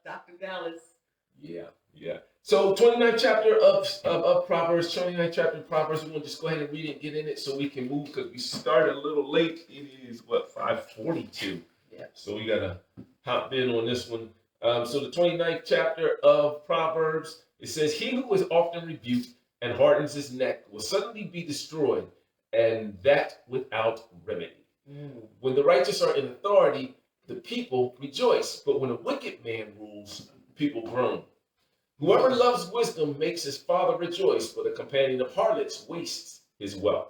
Dr. Dallas. Yeah. So 29th chapter of Proverbs, 29th chapter of Proverbs, we're going to just go ahead and read it and get in it so we can move because we started a little late. It is, 5:42. Yeah. So we got to hop in on this one. So the 29th chapter of Proverbs, it says, he who is often rebuked and hardens his neck will suddenly be destroyed, and that without remedy. When the righteous are in authority, the people rejoice, but when a wicked man rules, people groan. Whoever loves wisdom makes his father rejoice, but a companion of harlots wastes his wealth.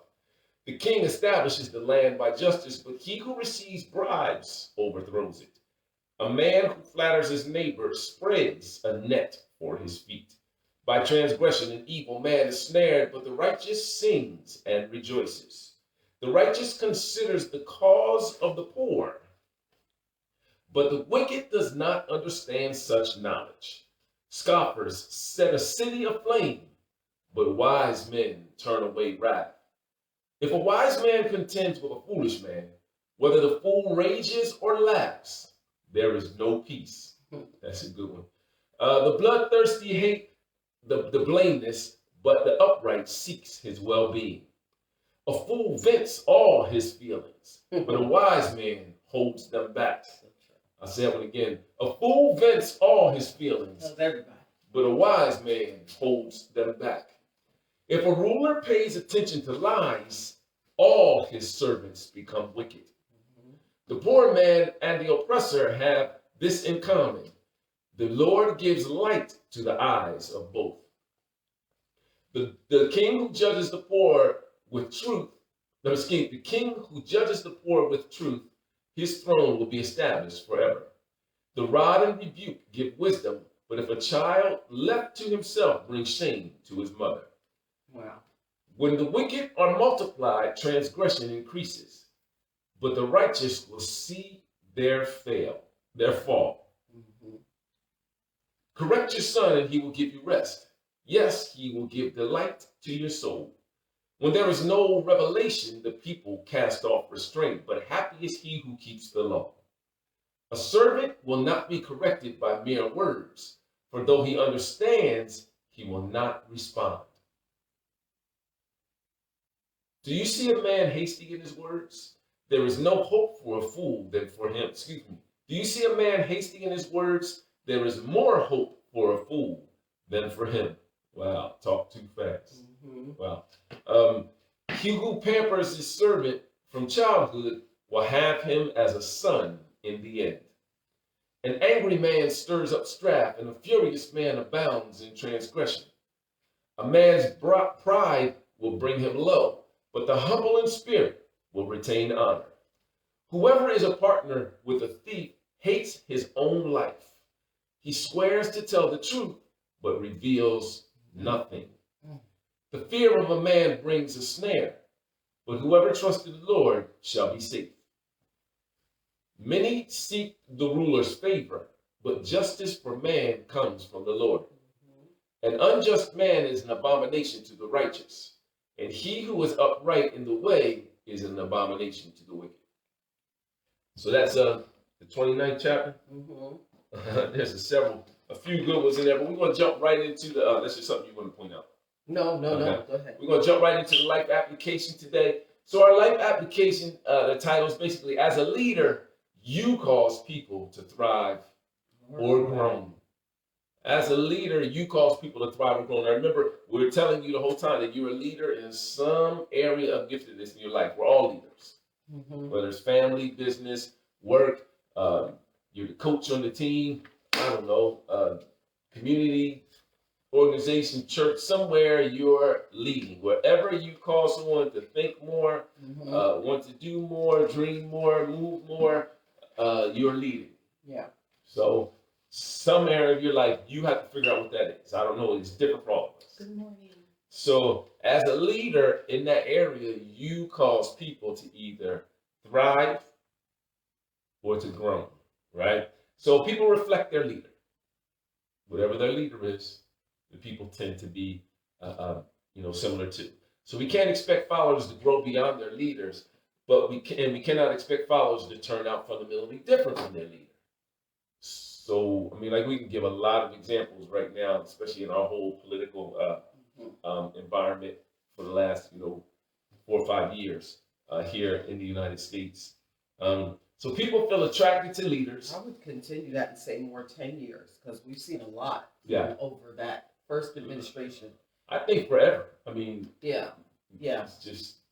The king establishes the land by justice, but he who receives bribes overthrows it. A man who flatters his neighbor spreads a net for his feet. By transgression, an evil man is snared, but the righteous sings and rejoices. The righteous considers the cause of the poor, but the wicked does not understand such knowledge. Scoffers set a city aflame, but wise men turn away wrath. If a wise man contends with a foolish man, whether the fool rages or laughs, there is no peace. That's a good one. The bloodthirsty hate the blameless, but the upright seeks his well-being. A fool vents all his feelings, but a wise man holds them back. I'll say that one again. A fool vents all his feelings, but a wise man holds them back. If a ruler pays attention to lies, all his servants become wicked. The poor man and the oppressor have this in common. The Lord gives light to the eyes of both. The king who judges the poor with truth, the king who judges the poor with truth, his throne will be established forever. The rod and rebuke give wisdom, but if a child left to himself brings shame to his mother. Wow. When the wicked are multiplied, transgression increases, but the righteous will see their fall. Correct your son, and he will give you rest. Yes, he will give delight to your soul. When there is no revelation, the people cast off restraint, but happy is he who keeps the law. A servant will not be corrected by mere words, for though he understands, he will not respond. Do you see a man hasty in his words? There is no hope for a fool than for him. Do you see a man hasty in his words? There is more hope for a fool than for him. Wow, talk too fast. Wow. He who pampers his servant from childhood will have him as a son in the end. An angry man stirs up strife, and a furious man abounds in transgression. A man's pride will bring him low, but the humble in spirit will retain honor. Whoever is a partner with a thief hates his own life. He swears to tell the truth, but reveals nothing. The fear of a man brings a snare, but whoever trusts in the Lord shall be safe. Many seek the ruler's favor, but justice for man comes from the Lord. An unjust man is an abomination to the righteous, and he who is upright in the way is an abomination to the wicked. So that's the 29th chapter. There's a few good ones in there, but we're going to jump right into the, that's just something you want to point out. No, go ahead. We're going to jump right into the life application today. So our life application, the title is basically, as a leader, you cause people to thrive or groan. As a leader, you cause people to thrive or groan. Now remember, we're telling you the whole time that you're a leader in some area of giftedness in your life. We're all leaders. Whether it's family, business, work, you're the coach on the team, I don't know, community, organization, church, somewhere you're leading. Wherever you cause someone to think more, want to do more, dream more, move more, you're leading. Yeah. So some area of your life, you have to figure out what that is. I don't know. It's different for all of us. Good morning. So as a leader in that area, you cause people to either thrive or to groan, right? So people reflect their leader. Whatever their leader is, the people tend to be, similar to. So we can't expect followers to grow beyond their leaders, but we cannot expect followers to turn out fundamentally different from their leader. So, I mean, like we can give a lot of examples right now, especially in our whole political environment for the last, 4 or 5 years here in the United States. So people feel attracted to leaders. I would continue that and say more 10 years because we've seen a lot over that first administration. I think forever. I mean, yeah.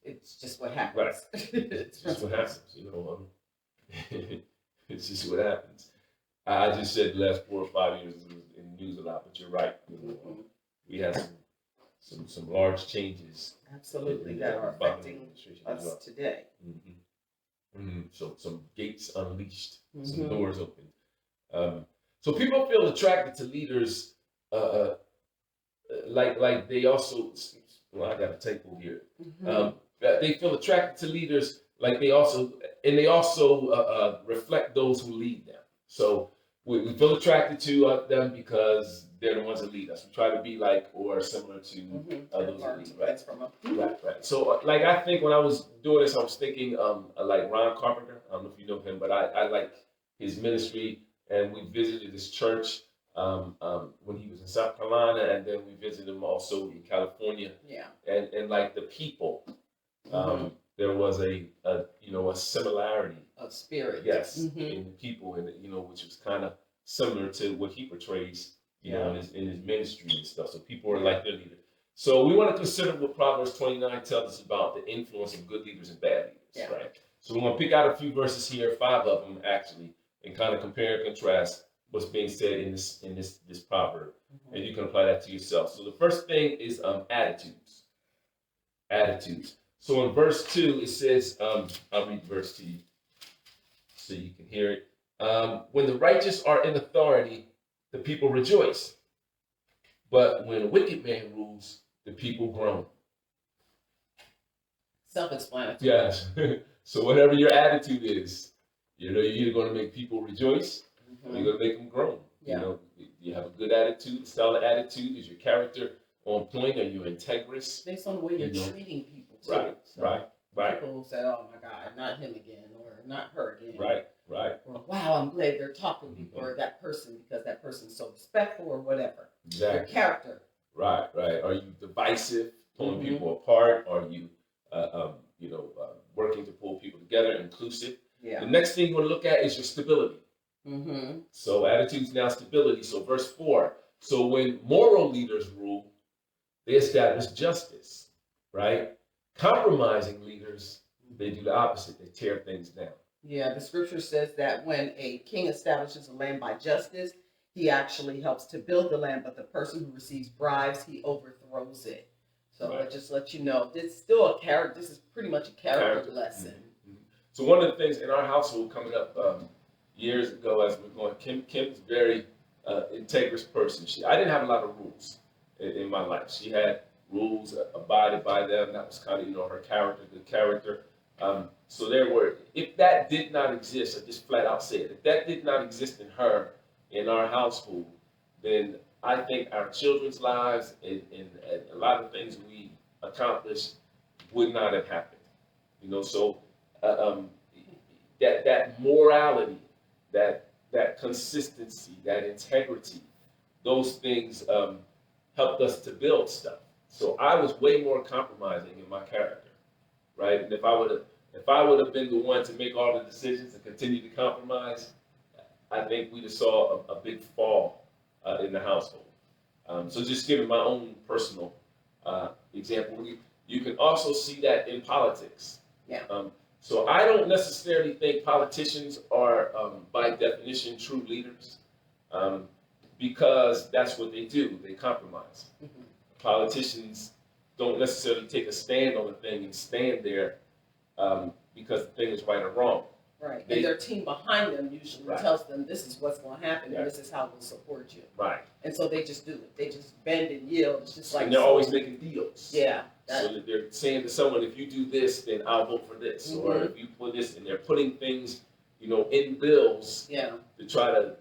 It's just what happens. Right. It's just what happens, It's just what happens. I just said the last 4 or 5 years in the news a lot, but you're right. We had some large changes. Absolutely, that are affecting us today. So some gates unleashed, some doors opened. So people feel attracted to leaders, like they also. Well, I got a typo here. They feel attracted to leaders, like they also reflect those who lead them. So we feel attracted to them because they're the ones that lead us. We try to be like or similar to those that lead, right? Right. So, like, I think when I was doing this, I was thinking, like Ron Carpenter. I don't know if you know him, but I like his ministry, and we visited his church when he was in South Carolina, and then we visited him also in California. Yeah. And like the people, there was a similarity of spirit. Yes, in the people, and which was kind of similar to what he portrays, in his ministry and stuff. So people are like their leader. So we want to consider what Proverbs 29 tells us about the influence of good leaders and bad leaders, right? So we're going to pick out a few verses here, 5 of them actually, and kind of compare and contrast what's being said in this proverb, and you can apply that to yourself. So the first thing is attitudes. Attitudes. So in verse 2, it says, I'll read the verse to you so you can hear it. When the righteous are in authority, the people rejoice. But when a wicked man rules, the people groan. Self-explanatory. Yes. So whatever your attitude is, you're either going to make people rejoice or you're going to make them groan. Yeah. You have a good attitude, a solid attitude. Is your character on point? Are you integrous? Based on the way you're treating people, too. Right, so right. People say, oh my God, not him again, or not her again. Right. Or, wow, I'm glad they're talking or that person because that person's so respectful or whatever. Exactly. Your character. Right. Are you divisive, pulling people apart? Are you, working to pull people together, inclusive? Yeah. The next thing you want to look at is your stability. So attitudes now stability. So verse 4. So when moral leaders rule, they establish justice, right? Compromising leaders, they do the opposite. They tear things down. Yeah, the scripture says that when a king establishes a land by justice, he actually helps to build the land, but the person who receives bribes, he overthrows it. So I just let you know, it's still a character. This is pretty much a character lesson. So one of the things in our household coming up years ago, as we're going, Kim's very integrous person. I didn't have a lot of rules in my life. She had rules, abided by them. That was kind of, her character, good character. So there were, if that did not exist, I just flat out say it, if that did not exist in her, in our household, then I think our children's lives and a lot of things we accomplished would not have happened. So that morality, that consistency, that integrity, those things helped us to build stuff. So I was way more compromising in my character, right? And if I would have been the one to make all the decisions and continue to compromise, I think we'd have saw a big fall in the household. So just giving my own personal example, you can also see that in politics. Yeah. So I don't necessarily think politicians are, by definition, true leaders, because that's what they do. They compromise. Politicians don't necessarily take a stand on a thing and stand there because the thing is right or wrong. Right. And their team behind them usually tells them this is what's going to happen and this is how we'll support you. Right. And so they just do it. They just bend and yield. It's just like. And they're always making deals. Yeah. So that they're saying to someone, if you do this, then I'll vote for this. Or if you put this, and they're putting things, in bills to try to,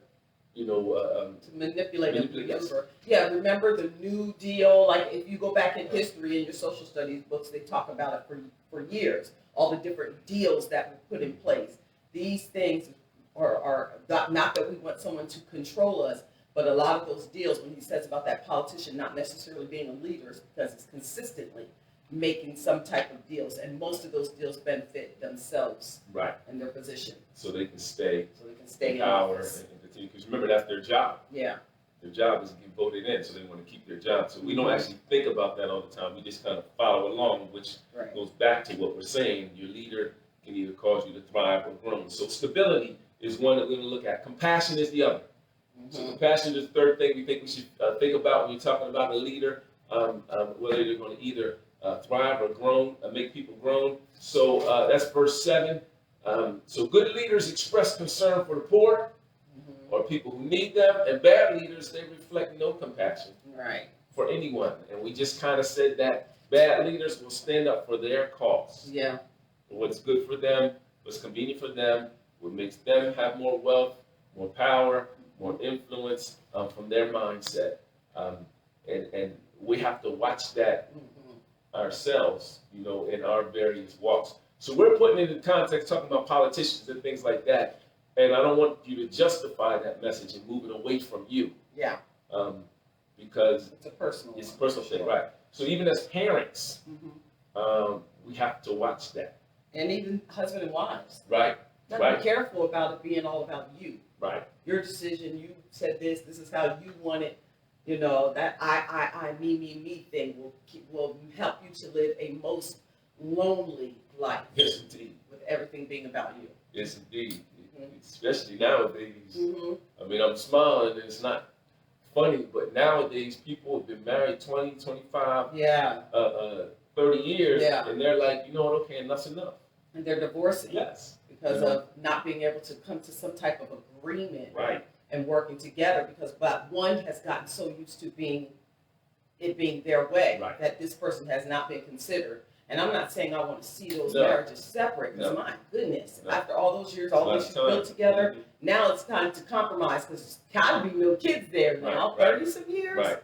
to manipulate them. Yeah, remember the New Deal? Like if you go back in history in your social studies books, they talk about it for years. All the different deals that were put in place. These things are not that we want someone to control us, but a lot of those deals, when he says about that politician not necessarily being a leader, is because it's consistently making some type of deals, and most of those deals benefit themselves, right, and their position, so they can stay in power office. and continue. Because remember, that's their job. Yeah. Their job is to get voted in, so they want to keep their job. So we don't actually think about that all the time. We just kind of follow along, which goes back to what we're saying. Your leader can either cause you to thrive or groan. So stability is one that we're going to look at. Compassion is the other. So compassion is the third thing we think we should think about when you're talking about a leader, whether they're going to either thrive or groan, make people groan. So that's verse 7. So good leaders express concern for the poor or people who need them, and bad leaders, they reflect no compassion for anyone. And we just kind of said that bad leaders will stand up for their cause. Yeah. For what's good for them, what's convenient for them, what makes them have more wealth, more power, more influence from their mindset. And we have to watch that ourselves, in our various walks. So we're putting it in context, talking about politicians and things like that. And I don't want you to justify that message and move it away from you. Yeah. Because it's a personal thing, right? So even as parents, we have to watch that. And even husband and wives. Right. Be careful about it being all about you. Right. Your decision, you said this is how you want it. That I, me thing will help you to live a most lonely life. Yes, indeed. With everything being about you. Yes, indeed. Especially nowadays. I mean, I'm smiling and it's not funny, but nowadays people have been married 20, 25, 30 years, and they're like, you know what, okay, enough's enough. And they're divorcing. Yes. Because of not being able to come to some type of agreement. Right. And working together, because one has gotten so used to being their way that this person has not been considered. And I'm not saying I want to see those marriages separate, because my goodness, after all those years, all those years built together, now it's time to compromise, because there's got to be no kids there now, 30-some years. Right.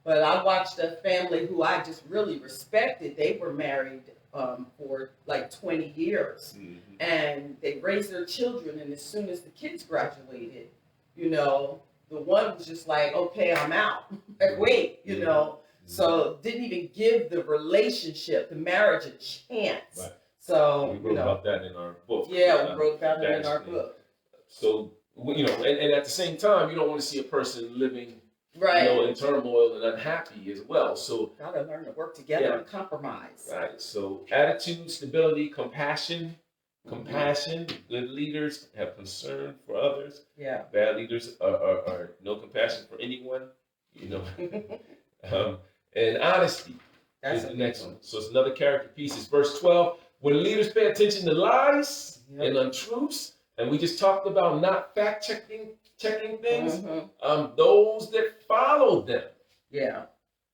But I watched a family who I just really respected. They were married for like 20 years, and they raised their children, and as soon as the kids graduated, the one was just like, okay, I'm out. Wait, so didn't even give the relationship, the marriage, a chance. Right. So we wrote about that in our book. Yeah, we wrote about it in our book. So and at the same time, you don't want to see a person living, in turmoil and unhappy as well. So gotta learn to work together and compromise. Right. So attitude, stability, compassion. Good leaders have concern for others. Yeah. Bad leaders are no compassion for anyone. And honesty is the next one. So it's another character piece. It's verse 12. When leaders pay attention to lies and untruths, and we just talked about not checking things, those that follow them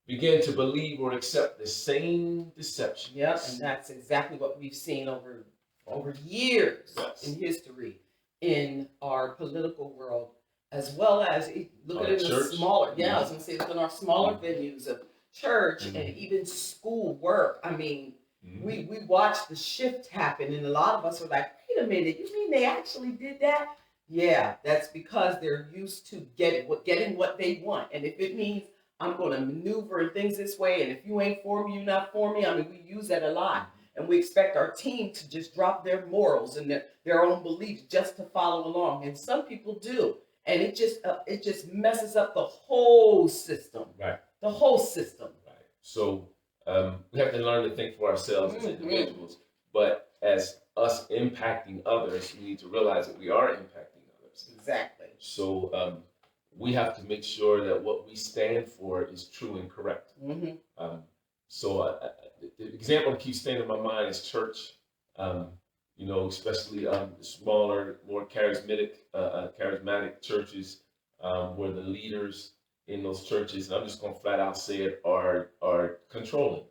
begin to believe or accept the same deception. Yep, and that's exactly what we've seen over years in history in our political world, as well as look at it in the smaller, I was going to say, look in our smaller venues of church and even school work. I mean, we watched the shift happen, and a lot of us are like, wait a minute, you mean they actually did that? Yeah, that's because they're used to getting what they want. And if it means I'm going to maneuver and things this way, and if you ain't for me, you're not for me. I mean, we use that a lot. And we expect our team to just drop their morals and their own beliefs just to follow along. And some people do. And it just messes up the whole system. Right. The whole system. Right. So we have to learn to think for ourselves as individuals. But as us impacting others, we need to realize that we are impacting others. Exactly. So we have to make sure that what we stand for is true and correct. So the example that keeps staying in my mind is church. Especially the smaller, more charismatic churches, where the leaders in those churches, and I'm just going to flat out say it, are controlling.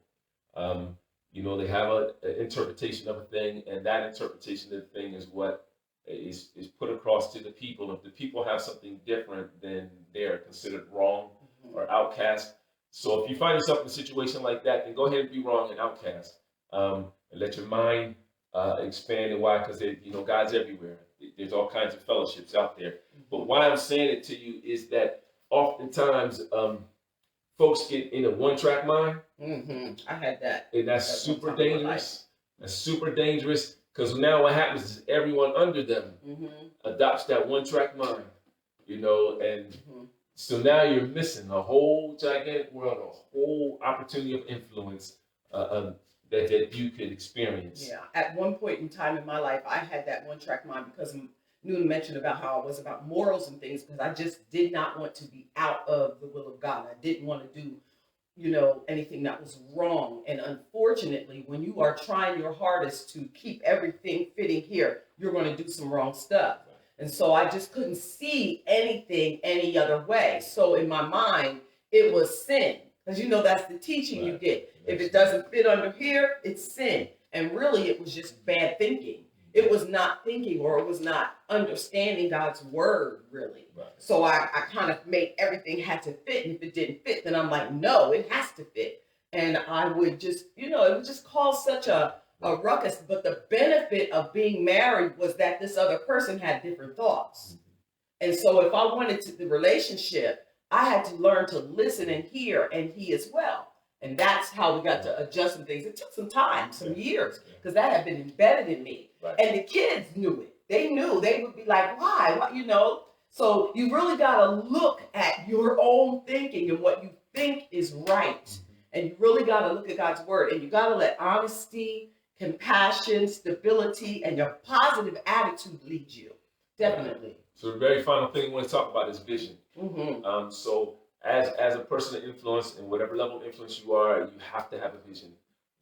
They have an interpretation of a thing, and that interpretation of the thing is what is put across to the people. If the people have something different, then they're considered wrong or outcast. So if you find yourself in a situation like that, then go ahead and be wrong and outcast, and let your mind expand. And why? Because God's everywhere. there's all kinds of fellowships out there. But why I'm saying it to you is that oftentimes folks get in a one-track mind. I had that. And that's super dangerous. That's super dangerous because now what happens is everyone under them adopts that one-track mind, you know, and so now you're missing a whole gigantic world, a whole opportunity of influence that you could experience. Yeah. At one point in time in my life, I had that one-track mind because Noon mentioned about how I was about morals and things, because I just did not want to be out of the will of God. I didn't want to do, you know, anything that was wrong. And unfortunately, when you are trying your hardest to keep everything fitting here, you're going to do some wrong stuff. And so I just couldn't see anything any other way. So in my mind, it was sin. Because you know that's the teaching you get. If it doesn't fit under here, it's sin. And really, it was just bad thinking. It was not thinking, or it was not understanding God's word, really. So I kind of made everything had to fit. And if it didn't fit, then I'm like, no, it has to fit. And I would just, you know, it would just cause such a ruckus. But the benefit of being married was that this other person had different thoughts. And so if I wanted the relationship, I had to learn to listen and hear, and he as well. And that's how we got to adjust some things. It took some time, some years, because that had been embedded in me. And the kids knew it. They knew. They would be like, why? What, you know? So you really got to look at your own thinking and what you think is right. And you really got to look at God's word. And you got to let honesty, compassion, stability, and your positive attitude lead you. Definitely. So the very final thing we want to talk about is vision. So as a person of influence, in whatever level of influence you are, you have to have a vision.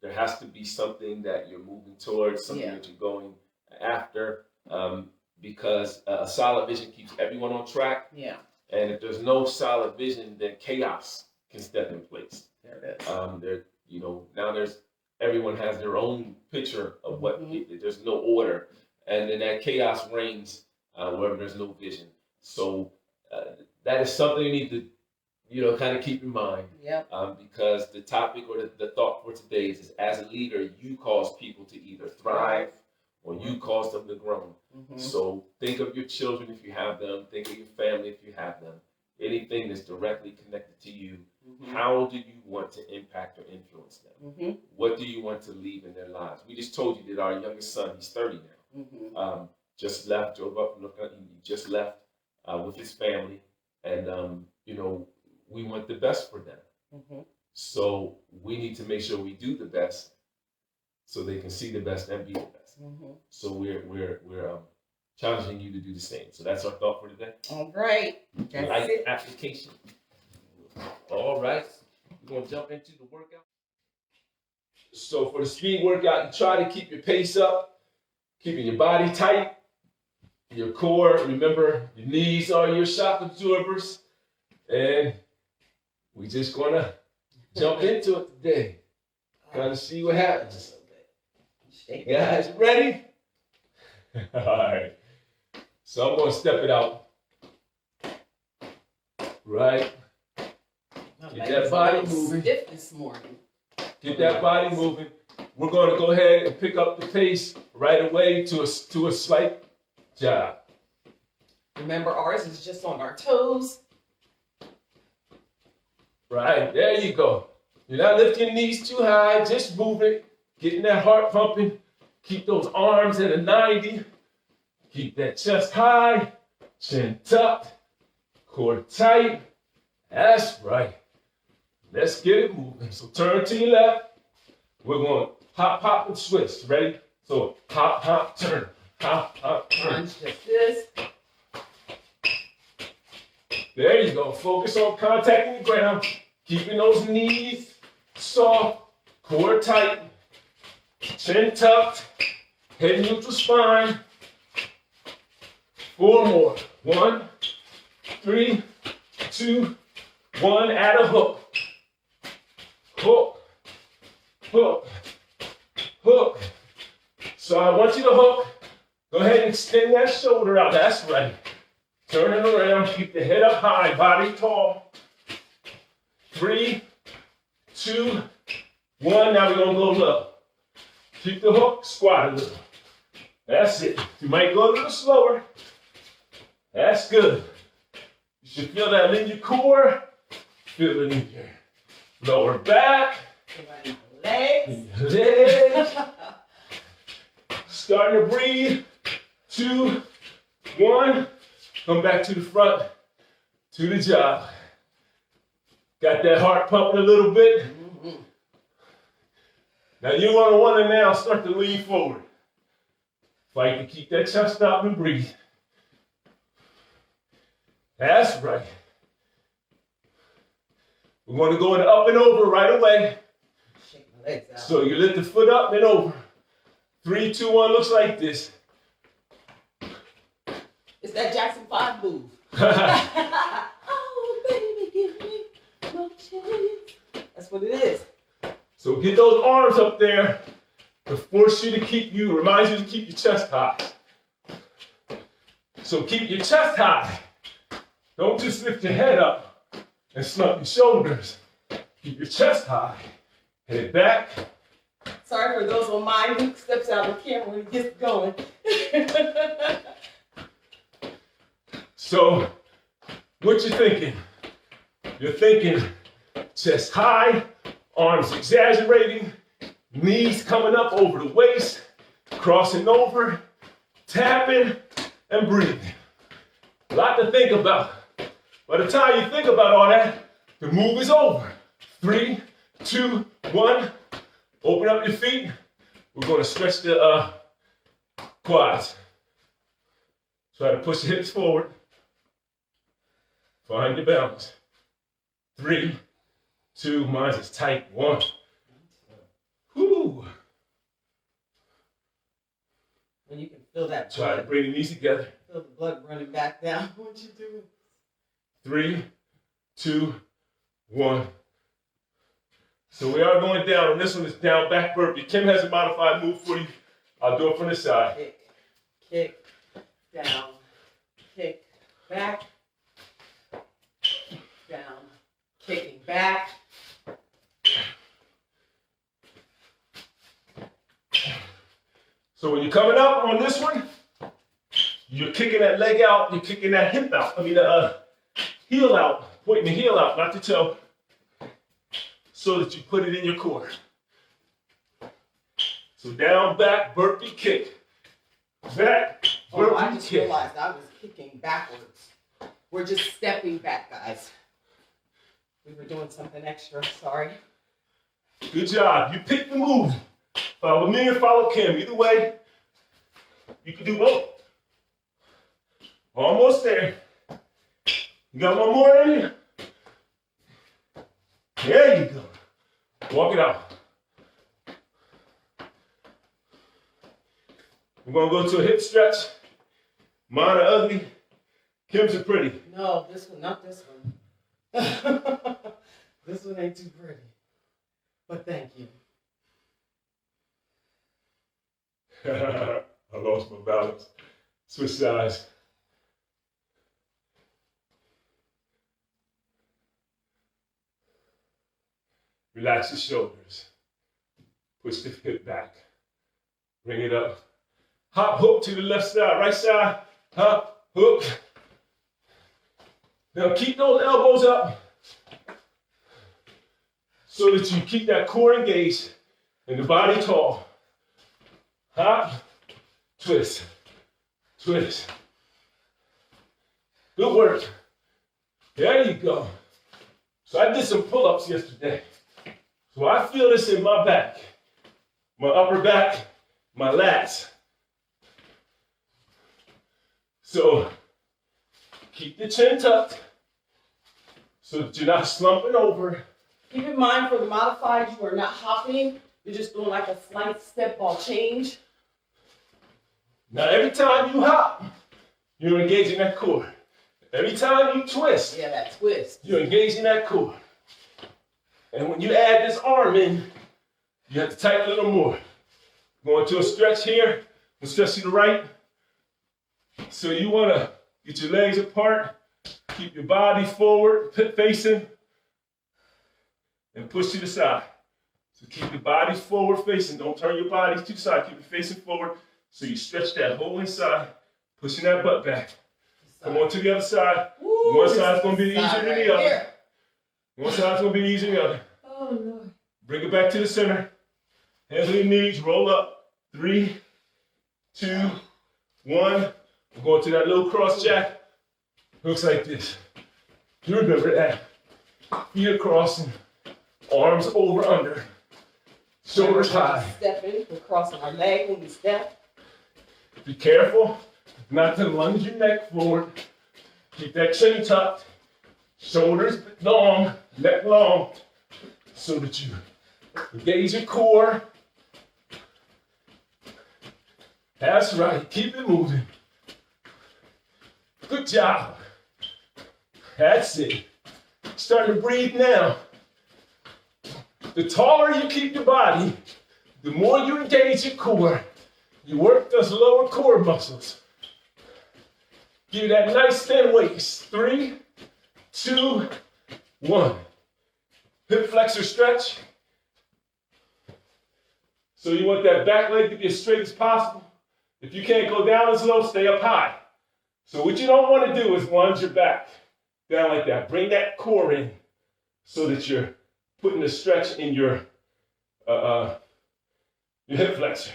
There has to be something that you're moving towards, something that you're going after, because a solid vision keeps everyone on track. And if there's no solid vision, then chaos can step in place. There it is. There, you know, now everyone has their own picture of what there's no order, and then that chaos reigns wherever there's no vision. So that is something you need to, you know, kind of keep in mind. Because the topic or the thought for today is as a leader, you cause people to either thrive or you cause them to grow. So think of your children if you have them. Think of your family if you have them. Anything that's directly connected to you. How do you want to impact or influence them? What do you want to leave in their lives? We just told you that our youngest son, he's 30 now. Just left, drove up, he just left with his family. And, you know, we want the best for them. So we need to make sure we do the best so they can see the best and be the best. So we're challenging you to do the same. So that's our thought for today. All right. That's Life it. application. All right. We're going to jump into the workout. So for the speed workout, you try to keep your pace up, keeping your body tight, your core. Remember, your knees are your shock absorbers. And we're just going to jump into it today. Gotta see what happens. You guys ready? All right. So I'm going to step it out. Right. Get that body moving. Stiff this morning. Get that body moving. We're going to go ahead and pick up the pace right away to a slight jog. Remember, ours is just on our toes. Right, there you go. You're not lifting your knees too high, just moving, getting that heart pumping. Keep those arms at a 90. Keep that chest high, chin tucked, core tight. That's right. Let's get it moving. So turn to your left. We're going to hop, hop, and switch. Ready? So hop, hop, turn. Hop, hop, turn. Just this. There you go. Focus on contacting the ground. Keeping those knees soft, core tight, chin tucked, head neutral spine. 4 more. 1, 3, 2, 1. Add a hook. Hook, hook, hook. So I want you to hook. Go ahead and extend that shoulder out. That's right. Turn it around. Keep the head up high, body tall. 3, 2, 1. Now we're going to go low. Keep the hook. Squat a little. That's it. You might go a little slower. That's good. You should feel that in your core. Feel it in your lower back. Legs. Starting to breathe. 2, 1. Come back to the front. To the jog. Got that heart pumping a little bit. Now you're going to want to now start to lean forward. Fight to keep that chest up and breathe. That's right. We're going to go in up and over right away. Shake my legs out. So you lift the foot up and over. 3, 2, 1 looks like this. It's that Jackson 5 move. Oh, baby, give me no chance. That's what it is. So get those arms up there to force you to remind you to keep your chest high. So keep your chest high. Don't just lift your head up and slump your shoulders. Keep your chest high. Head back. Sorry for those on mine who steps out of the camera when he gets going. So, what you thinking? You're thinking chest high, arms exaggerating, knees coming up over the waist, crossing over, tapping, and breathing. A lot to think about. By the time you think about all that, the move is over. 3, 2, 1. Open up your feet. We're going to stretch the quads. Try to push the hips forward. Find your balance. 3, 2, mine's is tight. 1. Whoo. When you can feel that Try to bring the knees together. Feel the blood running back down. What you doing? 3, 2, 1. So we are going down. And this one is down back burpee. Kim has a modified move for you. I'll do it from the side. Kick, down, kick, back, down, kicking back. So when you're coming up on this one, you're kicking that leg out, you're kicking that hip out. Heel out, pointing the heel out, not the toe, so that you put it in your core. So down, back, burpee, kick. Back, burpee, I just kick. realized I was kicking backwards. We're just stepping back, guys. We were doing something extra, sorry. Good job. You pick the move. Follow me or follow Kim. Either way, you can do both. Almost there. You got one more in you? There you go. Walk it out. We're going to go to a hip stretch. Mine are ugly. Kim's are pretty. No, this one, not this one. This one ain't too pretty. But thank you. I lost my balance. Switch sides. Relax your shoulders. Push the hip back. Bring it up. Hop, hook to the left side. Right side. Hop, hook. Now keep those elbows up so that you keep that core engaged and the body tall. Hop, twist, twist. Good work. There you go. So I did some pull-ups yesterday. So I feel this in my back, my upper back, my lats. So keep the chin tucked so that you're not slumping over. Keep in mind for the modified, you are not hopping. You're just doing like a slight step ball change. Now every time you hop, you're engaging that core. Every time you twist, yeah, that twist, you're engaging that core. And when you add this arm in, you have to tighten a little more. Going to a stretch here, and stretch to the right. So you want to get your legs apart, keep your body forward, facing, and push to the side. So keep your body forward facing. Don't turn your body to the side. Keep it facing forward. So you stretch that whole inside, pushing that butt back. Come on to the other side. Woo, one side's gonna be easier than the other. One side's gonna be easier than the other. Oh no. Bring it back to the center. Hands on your knees, roll up. 3, 2, 1. We're going to that little cross jack. Looks like this. You remember that. Feet across, arms over under. Shoulders high. Stepping, we're crossing our leg when we step. Be careful not to lunge your neck forward. Keep that chin tucked. Shoulders long, neck long, so that you engage your core. That's right. Keep it moving. Good job. That's it. Start to breathe now. The taller you keep your body, the more you engage your core. You work those lower core muscles. Give that nice thin waist. 3, 2, 1. Hip flexor stretch. So you want that back leg to be as straight as possible. If you can't go down as low, stay up high. So what you don't want to do is lunge your back down like that. Bring that core in so that you're putting a stretch in your hip flexor.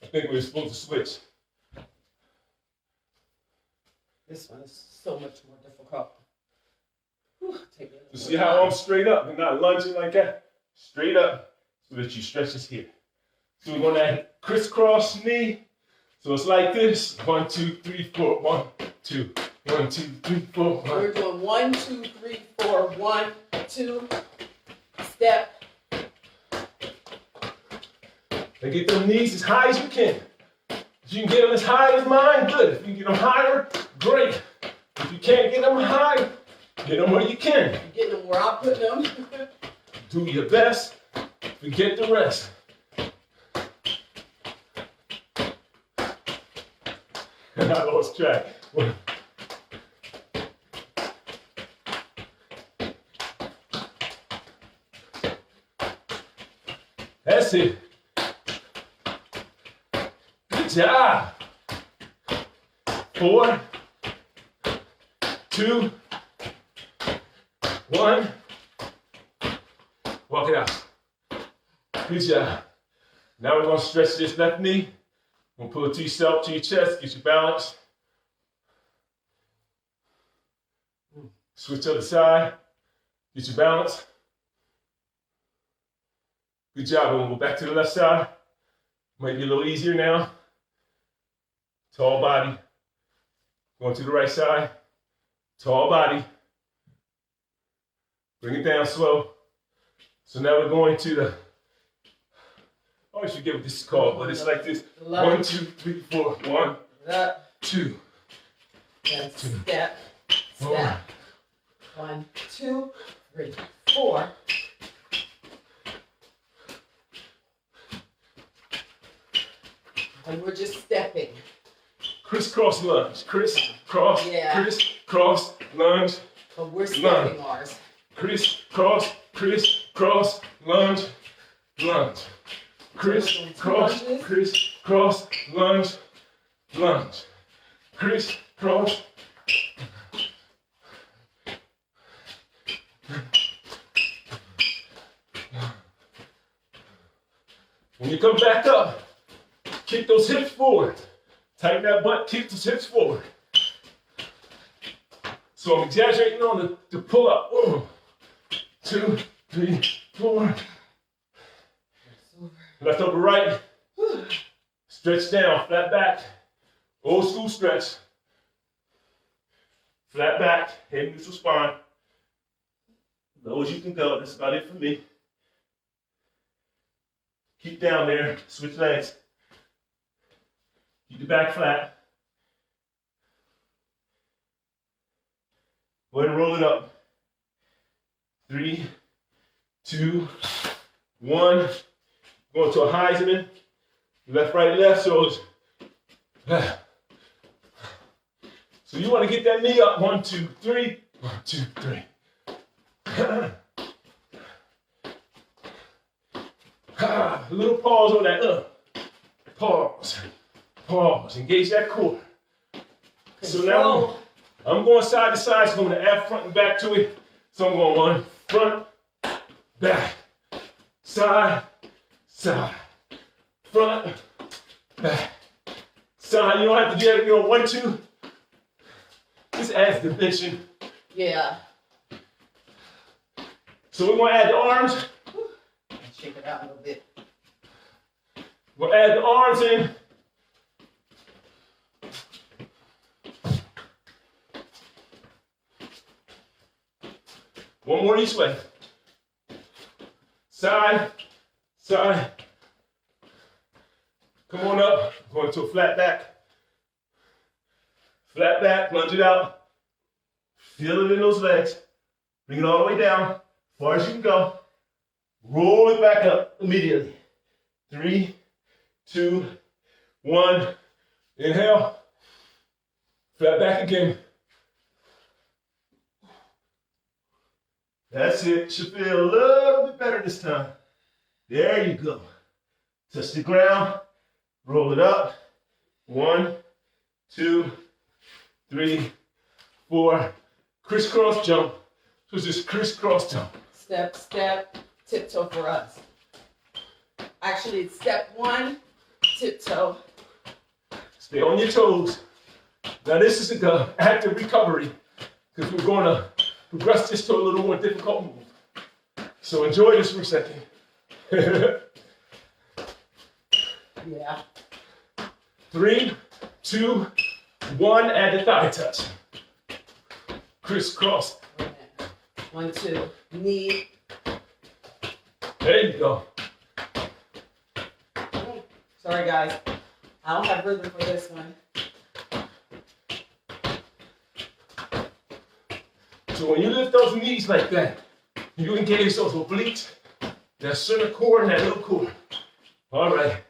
I think we're supposed to switch. This one is so much more difficult. Whew, so see how I'm straight up and not lunging like that? Straight up so that you stretch this here. So we're gonna crisscross knee. So it's like this. 1, 2, 3, 4. 1, 2. 1, 2, 3, 4. 1. We're doing 1, 2, 3, 4. 1, 2. Step. And get them knees as high as you can. If you can get them as high as mine, good. If you can get them higher, great. If you can't get them high, get them where you can. I'm getting them where I'm putting them. Do your best. Forget the rest. And I lost track. That's it. Good job. 4, 2, 1. Walk it out. Good job. Now we're going to stretch this left knee. We'll pull it to yourself, to your chest, get your balance. Switch to the side, get your balance. Good job. We're going to go back to the left side. Might be a little easier now. Tall body. Going to the right side. Tall body. Bring it down slow. So now we're going to the, I always forget what this is called, but it's like this. 1, 2, 3, 4. 1, 2. And step, step. 1, 2, 3, 4. And we're just stepping. Crisscross lunge. Crisscross, crisscross lunge. But we're stepping lunge. ours. Crisscross, crisscross lunge, lunge. Crisscross, crisscross lunge, lunge. Crisscross. When you come back up, kick those hips forward. Tighten that butt, kick those hips forward. So I'm exaggerating on the pull up. 1, 2, 3, 4. Left over right. Stretch down, flat back. Old school stretch. Flat back, head neutral spine. Low as you can go, that's about it for me. Keep down there, switch legs. Keep the back flat. Go ahead and roll it up. 3, 2, 1. Going to a Heisman. Left, right, left. So you want to get that knee up. 1, 2, 3. 1, 2, 3. A little pause on that. Pause. Pause. Engage that core. So now I'm going side to side, so I'm going to add front and back to it. So I'm going one, front, back, side, side, front, back, side. You don't have to do that, 1, 2. This adds dimension. Yeah. So we're going to add the arms. Shake it out a little bit. We'll add the arms in. One more each way. Side, side. Come on up. Going to a flat back. Flat back, plunge it out. Feel it in those legs. Bring it all the way down, as far as you can go. Roll it back up immediately. 3, 2, 1. Inhale. Flat back again. That's it. Should feel a little bit better this time. There you go. Touch the ground. Roll it up. 1, 2, 3, 4. Crisscross jump. So it's just crisscross jump. Step, step, tiptoe for us. Actually, it's step 1, tiptoe. Stay on your toes. Now this is an active recovery because we're going to progress this to a little more difficult move. So enjoy this for a second. Yeah. 3, 2, 1, add the thigh touch. Crisscross. 1, 2, knee. There you go. Sorry guys, I don't have rhythm for this one. So when you lift those knees like that, you engage those obliques, that center core and that little core. All right,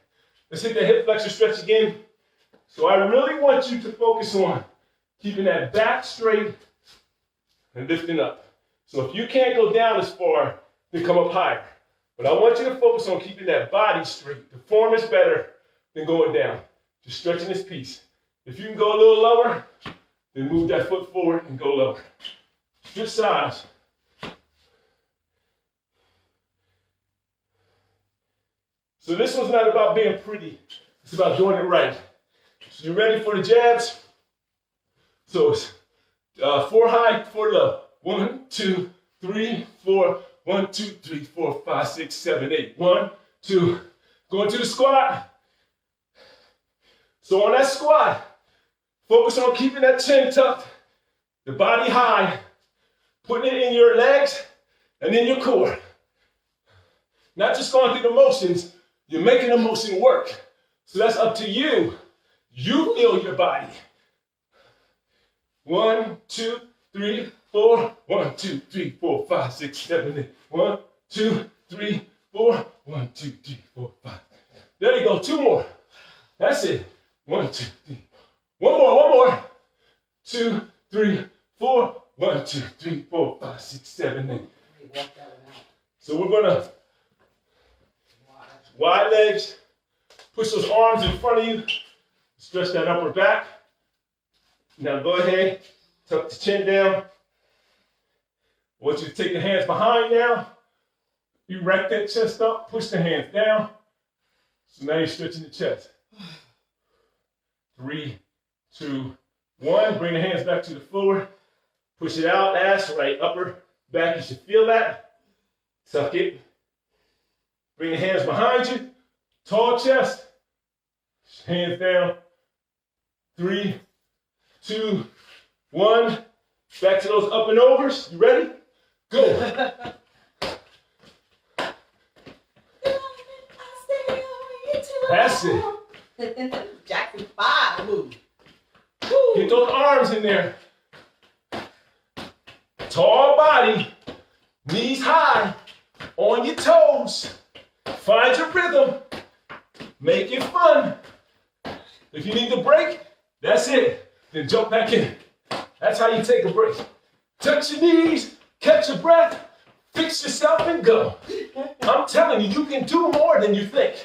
let's hit that hip flexor stretch again. So I really want you to focus on keeping that back straight and lifting up. So if you can't go down as far, then come up higher. But I want you to focus on keeping that body straight. The form is better than going down. Just stretching this piece. If you can go a little lower, then move that foot forward and go lower. Switch sides. So this one's not about being pretty. It's about doing it right. So you ready for the jabs? So it's 4 high, 4 low. 1, 2, 3, 4. 1, 2, 3, 4, 5, 6, 7, 8. 1, 2. Going to the squat. So on that squat, focus on keeping that chin tucked, the body high, putting it in your legs and in your core. Not just going through the motions, you're making the motion work. So that's up to you. You feel your body. 1, 2, 3, 4. 1, 2, 3, 4, 5, 6, 7, 8. 1, 2, 3, 4. 1, 2, 3, 4, 5. There you go. 2 more. That's it. 1, 2, 3. One more. 2, 3, 4. 1, 2, 3, 4, 5, 6, 7, 8. So we're gonna wide legs. Push those arms in front of you. Stretch that upper back. Now go ahead, tuck the chin down. I want you to take the hands behind now. Erect that chest up, push the hands down. So now you're stretching the chest. 3, 2, 1. Bring the hands back to the floor. Push it out, ass, right, upper, back. You should feel that. Tuck it. Bring the hands behind you. Tall chest. Hands down. 3, 2, 1. Back to those up and overs. You ready? Go. That's it. Jackson 5 move. Get those arms in there. Tall body. Knees high. On your toes. Find your rhythm. Make it fun. If you need to break, that's it. Then jump back in. That's how you take a break. Touch your knees, catch your breath, Fix yourself and go. I'm telling you, you can do more than you think.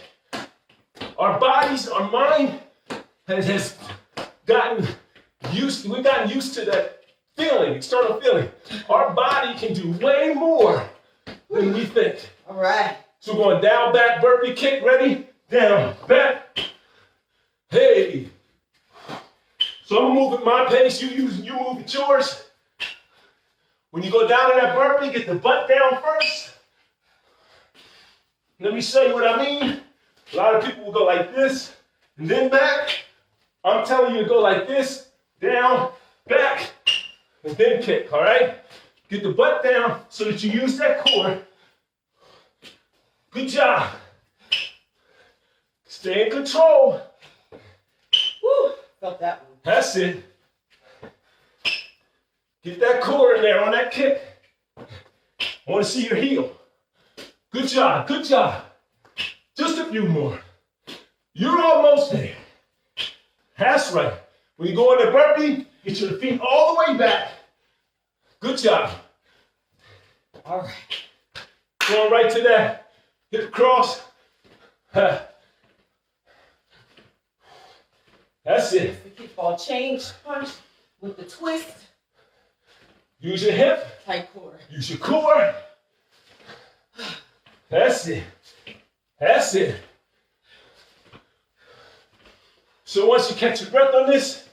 Our bodies, our mind has gotten used, we've gotten used to that feeling, external feeling. Our body can do way more than we think. All right. So we're going down, back, burpee, kick, ready? Down, back. Hey. So I'm moving my pace, you move at yours. When you go down in that burpee, get the butt down first. Let me show you what I mean. A lot of people will go like this and then back. I'm telling you to go like this, down, back, and then kick, all right? Get the butt down so that you use that core. Good job. Stay in control. Woo, felt that one. That's it. Get that core in there on that kick. I want to see your heel. Good job, good job. Just a few more. You're almost there. That's right. When you go in the burpee, get your feet all the way back. Good job. All right. Going right to that hip cross. That's it. The kickball change punch with the twist. Use your hip. Tight core. Use your core. That's it. That's it. So once you catch your breath on this,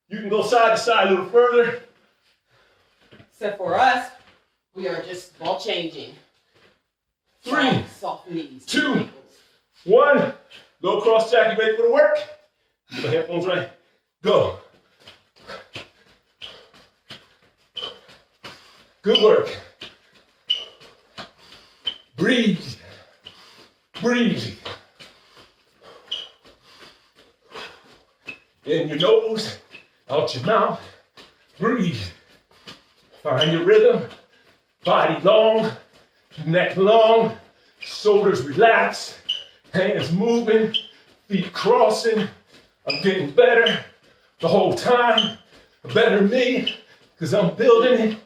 you can go side to side a little further. Except for us, we are just ball changing. 3, soft knees. 2, 1. Low cross jack, you ready for the work? Get my headphones right. Go. Good work. Breathe. Breathe. In your nose, out your mouth. Breathe. Find your rhythm. Body long, neck long, shoulders relaxed, hands moving, feet crossing. I'm getting better the whole time. A better me, because I'm building it.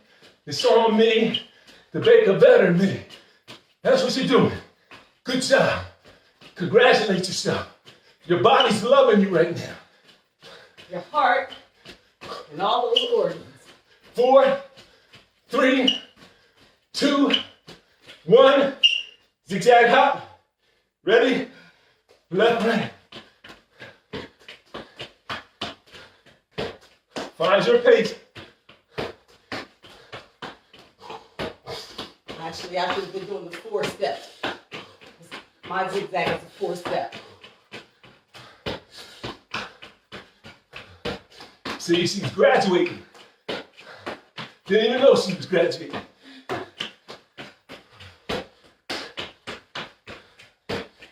It's on me to make a better me. That's what you're doing. Good job. Congratulate yourself. Your body's loving you right now. Your heart and all those organs. 4, 3, 2, 1. Zigzag hop. Ready? Left, right. Find your pace. Actually, I should have been doing the 4 steps. My zigzag is a 4-step. See, she's graduating. Didn't even know she was graduating.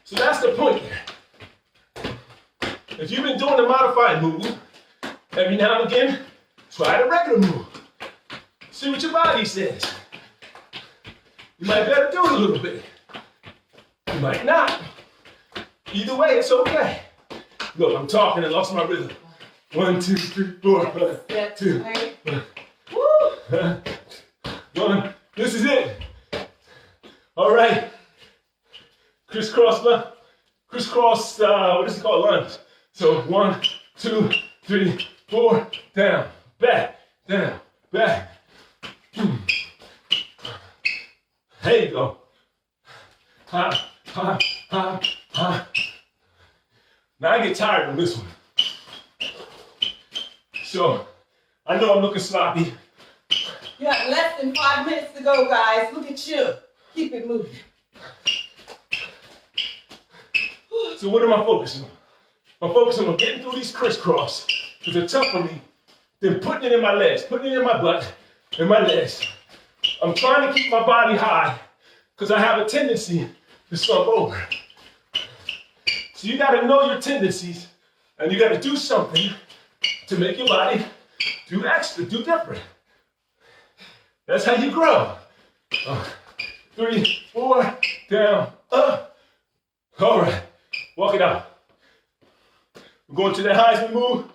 So that's the point there. If you've been doing the modified move, every now and again, try the regular move. See what your body says. You might better do it a little bit. You might not. Either way, it's okay. Look, I'm talking and lost my rhythm. 1, 2, 3, 4, 5, 2, 1. This is it. All right. Crisscross left. Crisscross, what is it called? Lunge. So 1, 2, 3, 4, down, back, down, back. There you go. Hop, hop, hop, hop. Now I get tired on this one. So, I know I'm looking sloppy. You have less than 5 minutes to go, guys. Look at you. Keep it moving. So what am I focusing on? I'm focusing on getting through these crisscross, because they're tough for me, then putting it in my legs, putting it in my butt, in my legs. I'm trying to keep my body high, because I have a tendency to slump over. So you gotta know your tendencies, and you gotta do something to make your body do extra, do different. That's how you grow. 3, 4, down, up. All right, walk it out. We're going to the Heisman move.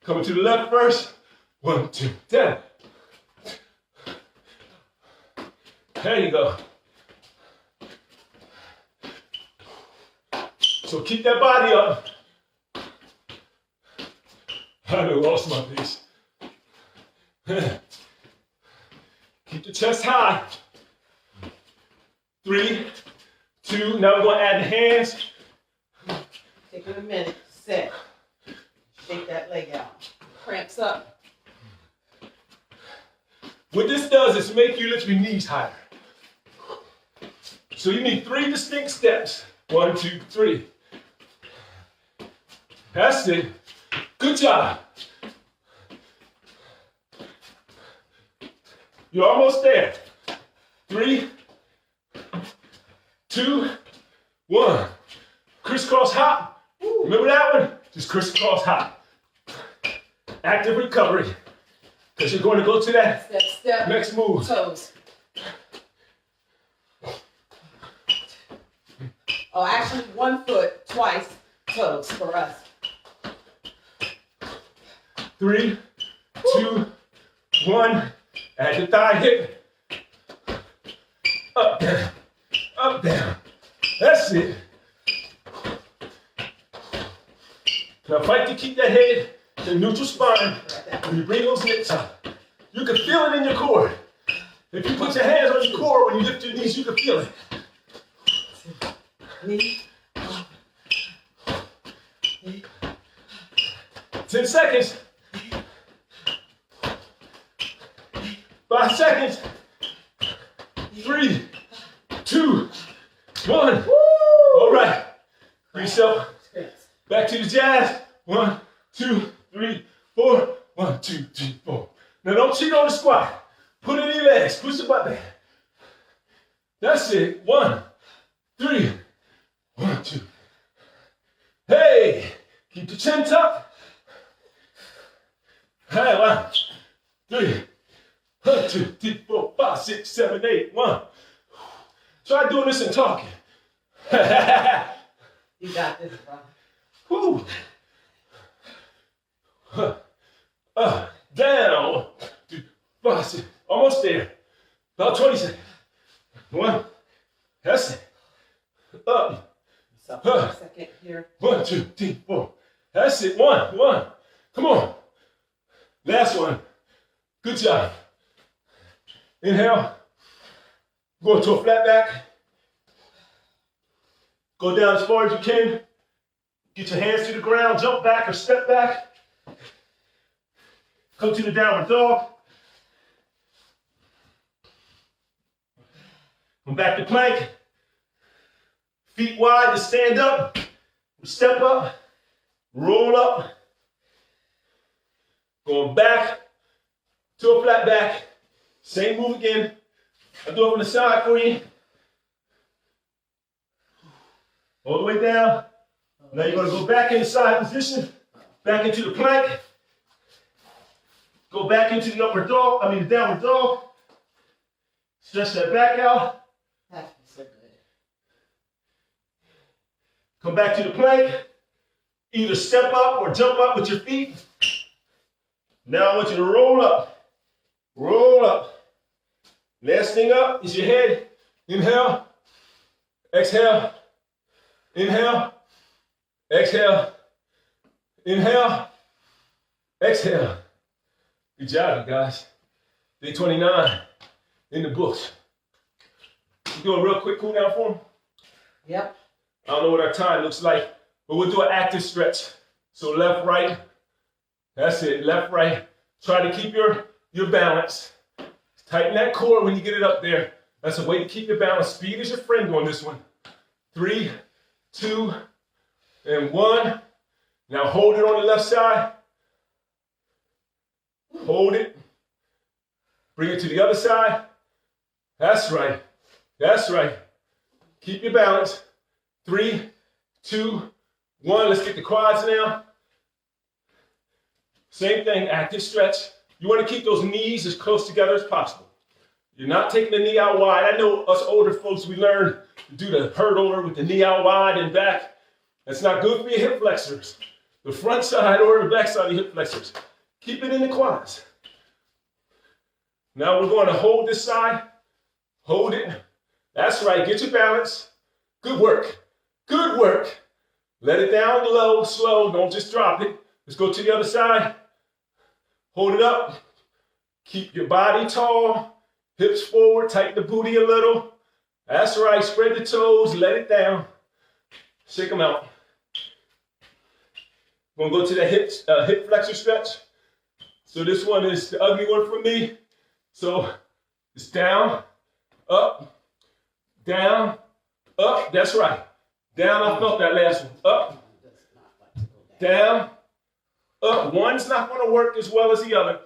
Coming to the left first. 1, 2, down. There you go. So keep that body up. I lost my pace. Keep the chest high. 3, 2, now we're going to add the hands. Take it a minute, set. Shake that leg out. Cramps up. What this does is make you lift your knees higher. So you need 3 distinct steps. 1, 2, 3. That's it. Good job. You're almost there. 3, 2, 1. Crisscross hop. Remember that one? Just crisscross hop. Active recovery. Because you're going to go to that step, next move. Toes. Oh, actually 1 foot, twice, toes for us. 3, 2, 1. Add the thigh hip. Up, down. Up, down. That's it. Now fight to keep that head in neutral spine when you bring those hips up. You can feel it in your core. If you put your hands on your core when you lift your knees, you can feel it. Knee. 10 seconds. 5 seconds. 3, 2, 1. Woo! All right. Bring yourself back to the jazz. 1, 2, 3, 4. 1, 2, 3, 4. Now don't cheat on the squat. Put it in your legs. Push the butt back. That's it. 1, 3. 1, 2. Hey! Keep the chin tucked. Hey, 1, 3. 1, 2, 3, 4, 5, 6, 7, 8. 1. Try doing this and talking. You got this, bro. Woo. Down. 2, 5, 6. Almost there. About 20 seconds. 1. That's it. Up. So for a second here. 1, 2, 3, 4. That's it. 1, 1. Come on. Last one. Good job. Inhale. Go to a flat back. Go down as far as you can. Get your hands to the ground. Jump back or step back. Come to the downward dog. Come back to plank. Feet wide to stand up. Step up. Roll up. Going back to a flat back. Same move again. I'll do it on the side for you. All the way down. Now you're going to go back in the side position. Back into the plank. Go back into the upward dog. The downward dog. Stretch that back out. That's so good. Come back to the plank. Either step up or jump up with your feet. Now I want you to roll up. Roll up. Last thing up is your head. Inhale. Exhale. Inhale. Exhale. Inhale. Exhale. Good job, you guys. Day 29 in the books. You do a real quick cool down for them? Yep. I don't know what our time looks like, but we'll do an active stretch. So left, right. That's it. Left, right. Try to keep your balance. Tighten that core when you get it up there. That's a way to keep your balance. Speed is your friend on this one. 3, 2, and 1. Now hold it on the left side. Hold it. Bring it to the other side. That's right. That's right. Keep your balance. 3, 2, 1. Let's get the quads now. Same thing, active stretch. You want to keep those knees as close together as possible. You're not taking the knee out wide. I know us older folks, we learn to do the hurdler with the knee out wide and back. That's not good for your hip flexors. The front side or the back side of your hip flexors. Keep it in the quads. Now we're going to hold this side. Hold it. That's right. Get your balance. Good work. Good work. Let it down low, slow. Don't just drop it. Let's go to the other side. Hold it up. Keep your body tall. Hips forward. Tighten the booty a little. That's right. Spread the toes. Let it down. Shake them out. We're going to go to the hip flexor stretch. So this one is the ugly one for me. So it's down, up, down, up. That's right. Down, I felt that last one. Up, down, up. One's not going to work as well as the other.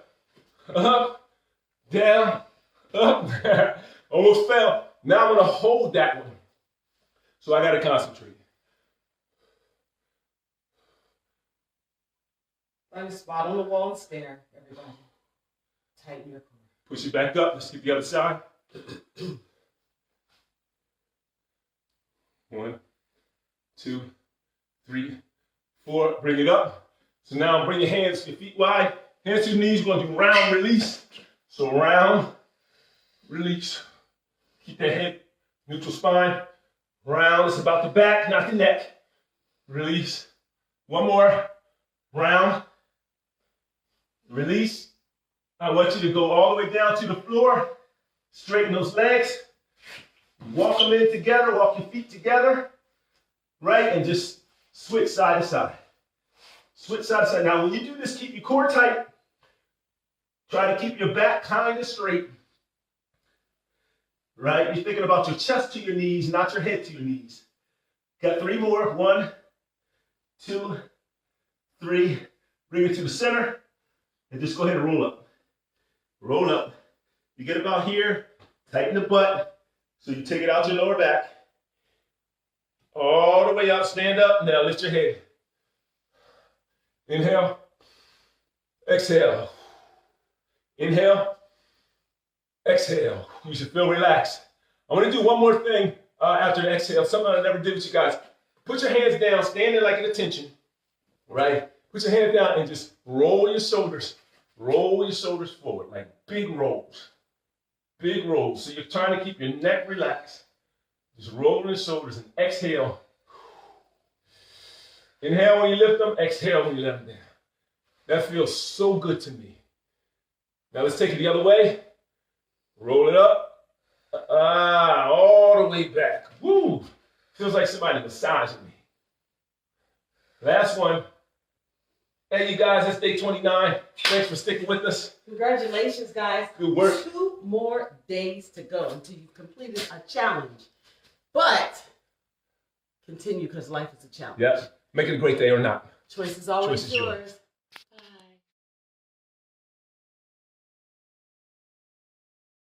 Up, down, up. Almost fell. Now I'm going to hold that one. So I got to concentrate. Find a spot on the wall and stare, everybody. Tighten your core. Push it back up. Let's get the other side. 1, 2, 3, 4. Bring it up. So now bring your hands to your feet wide. Hands to your knees. We're going to do round release. So round, release. Keep that head neutral spine. Round. It's about the back, not the neck. Release. One more. Round. Release. I want you to go all the way down to the floor. Straighten those legs. Walk them in together. Walk your feet together. Right? And just switch side to side. Switch side to side. Now, when you do this, keep your core tight. Try to keep your back kind of straight. Right? You're thinking about your chest to your knees, not your head to your knees. Got 3 more. 1, 2, 3. Bring it to the center. And just go ahead and roll up. Roll up. You get about here, tighten the butt, so you take it out your lower back. All the way up, stand up. Now lift your head. Inhale. Exhale. Inhale. Exhale. You should feel relaxed. I want to do one more thing after the exhale. Something I never did with you guys. Put your hands down, stand there like an attention. Right? Put your hands down and just roll your shoulders. Roll your shoulders forward, like big rolls. Big rolls. So you're trying to keep your neck relaxed. Just roll your shoulders and exhale. Inhale when you lift them, exhale when you let them down. That feels so good to me. Now let's take it the other way. Roll it up. All the way back. Woo! Feels like somebody massaging me. Last one. Hey, you guys, that's day 29. Thanks for sticking with us. Congratulations, guys. Good work. 2 more days to go until you've completed a challenge. But continue, because life is a challenge. Yep. Make it a great day or not. Choice is always Choice is yours.